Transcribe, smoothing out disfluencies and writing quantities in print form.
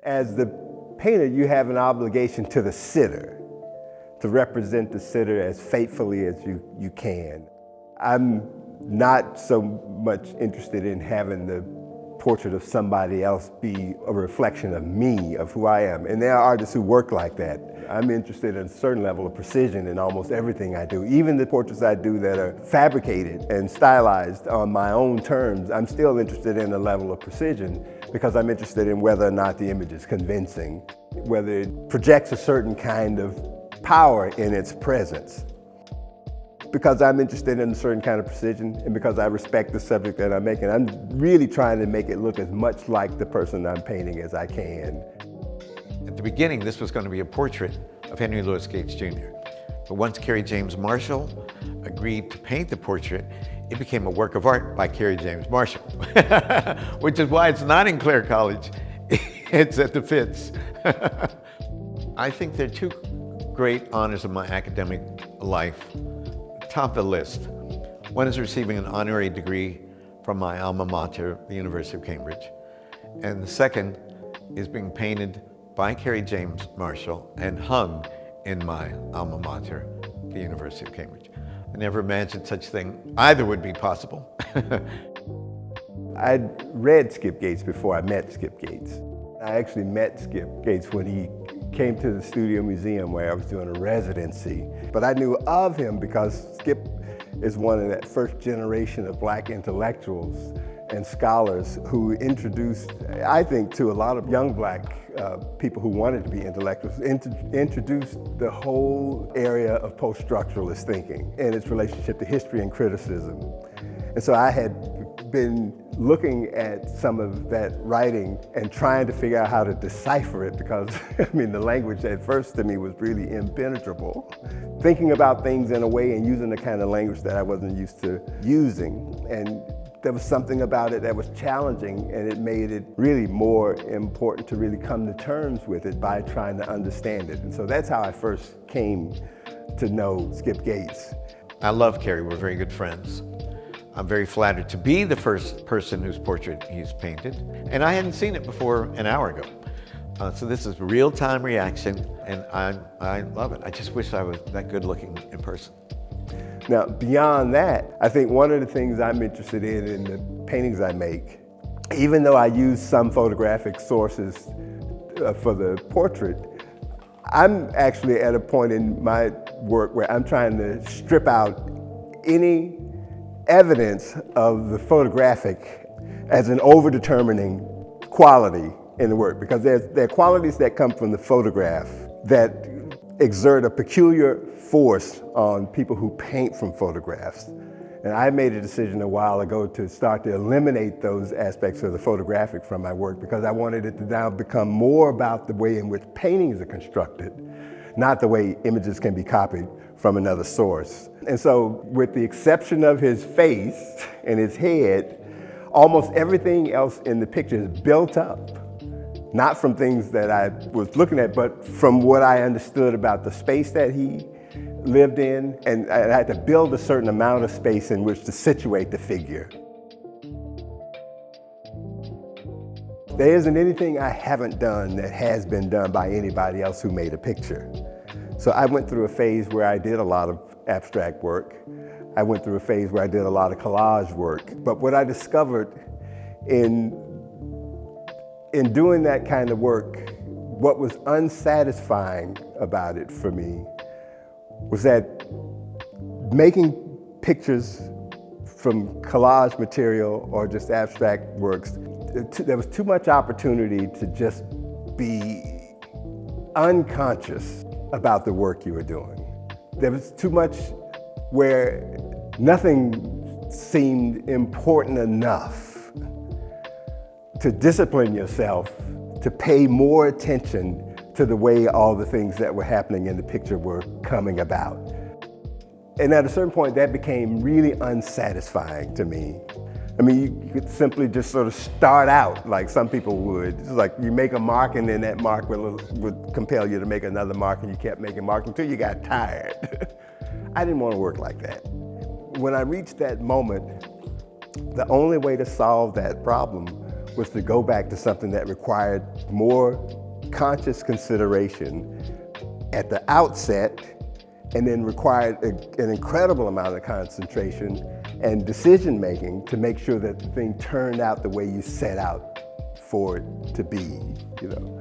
As the painter, you have an obligation to the sitter, to represent the sitter as faithfully as you can. I'm not so much interested in having the portrait of somebody else be a reflection of me, of who I am. And there are artists who work like that. I'm interested in a certain level of precision in almost everything I do. Even the portraits I do that are fabricated and stylized on my own terms, I'm still interested in a level of precision because I'm interested in whether or not the image is convincing, whether it projects a certain kind of power in its presence. Because I'm interested in a certain kind of precision and because I respect the subject that I'm making, I'm really trying to make it look as much like the person I'm painting as I can. At the beginning, this was going to be a portrait of Henry Louis Gates Jr. But once Kerry James Marshall agreed to paint the portrait, it became a work of art by Kerry James Marshall, which is why it's not in Clare College, it's at the Fitz. I think there are two great honors of my academic life. Top of the list. One is receiving an honorary degree from my alma mater, the University of Cambridge. And the second is being painted by Kerry James Marshall and hung in my alma mater, the University of Cambridge. I never imagined such a thing either would be possible. I'd read Skip Gates before I met Skip Gates. I actually met Skip Gates when he came to the Studio Museum where I was doing a residency. But I knew of him because Skip is one of that first generation of Black intellectuals and scholars who introduced, I think, to a lot of young Black people who wanted to be intellectuals, introduced the whole area of post-structuralist thinking and its relationship to history and criticism. And so I had been looking at some of that writing and trying to figure out how to decipher it because, I mean, the language at first to me was really impenetrable. Thinking about things in a way and using the kind of language that I wasn't used to using. And there was something about it that was challenging, and it made it really more important to really come to terms with it by trying to understand it. And so that's how I first came to know Skip Gates. I love Kerry, we're very good friends. I'm very flattered to be the first person whose portrait he's painted. And I hadn't seen it before an hour ago. So this is real-time reaction, and I love it. I just wish I was that good looking in person. Now, beyond that, I think one of the things I'm interested in the paintings I make, even though I use some photographic sources for the portrait, I'm actually at a point in my work where I'm trying to strip out any evidence of the photographic as an over-determining quality in the work, because there are qualities that come from the photograph that exert a peculiar force on people who paint from photographs. And I made a decision a while ago to start to eliminate those aspects of the photographic from my work because I wanted it to now become more about the way in which paintings are constructed, not the way images can be copied from another source. And so, with the exception of his face and his head, almost everything else in the picture is built up, not from things that I was looking at, but from what I understood about the space that he lived in, and I had to build a certain amount of space in which to situate the figure. There isn't anything I haven't done that has been done by anybody else who made a picture. So I went through a phase where I did a lot of abstract work. I went through a phase where I did a lot of collage work. But what I discovered in doing that kind of work, what was unsatisfying about it for me was that making pictures from collage material or just abstract works, there was too much opportunity to just be unconscious about the work you were doing. There was too much where nothing seemed important enough to discipline yourself to pay more attention to the way all the things that were happening in the picture were coming about. And at a certain point, that became really unsatisfying to me. I mean, you could simply just sort of start out like some people would. It's like you make a mark and then that mark would compel you to make another mark, and you kept making marks until you got tired. I didn't want to work like that. When I reached that moment, the only way to solve that problem was to go back to something that required more conscious consideration at the outset, and then required an incredible amount of concentration and decision making to make sure that the thing turned out the way you set out for it to be, you know.